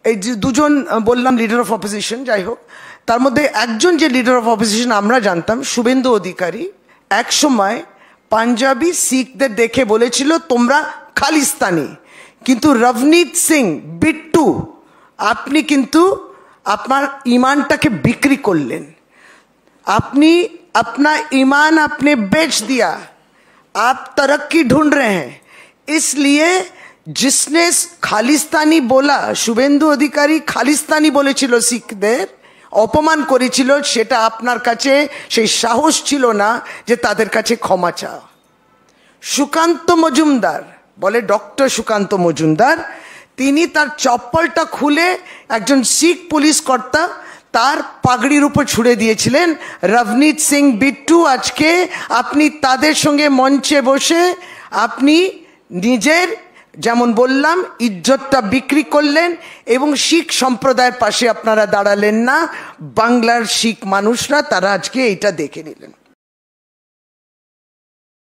এই যে দুজন বললাম লিডার অফ অপোজিশন, যাই হোক, তার মধ্যে একজন যে লিডার অফ অপোজিশন আমরা জানতাম, শুভেন্দু অধিকারী, এক সময় পাঞ্জাবি শিখদের দেখে বলেছিল তোমরা খালিস্তানি। কিন্তু রবনীত সিং বিট্টু, আপনি কিন্তু আপনার ईमानটাকে বিক্রি করলেন। আপনি अपना ईमान आपने बेच दिया। आप तरक्की ढूंढ रहे हैं, इसलिए जिसने खालिस्तानी बोला, शुभेंदु अधिकारी खालिस्तानी বলেছিল শিখদের, অপমান করেছিল, সেটা আপনার কাছে সেই সাহস ছিল না যে তাদের কাছে ক্ষমা চাও। সুকান্ত মজুমদার বলে, ডক্টর সুকান্ত মজুমদার, তিনি তার চপ্পলটা খুলে একজন শিখ পুলিশ কর্তা তার পাগড়ির উপর ছুড়ে দিয়েছিলেন। রবনীত সিং বিট্টু, আজকে আপনি তাদের সঙ্গে মঞ্চে বসে আপনি নিজের, যেমন বললাম, ইজ্জতটা বিক্রি করলেন এবং শিখ সম্প্রদায়ের পাশে আপনারা দাঁড়ালেন না। বাংলার শিখ মানুষরা তারা আজকে এটা দেখে নিলেন।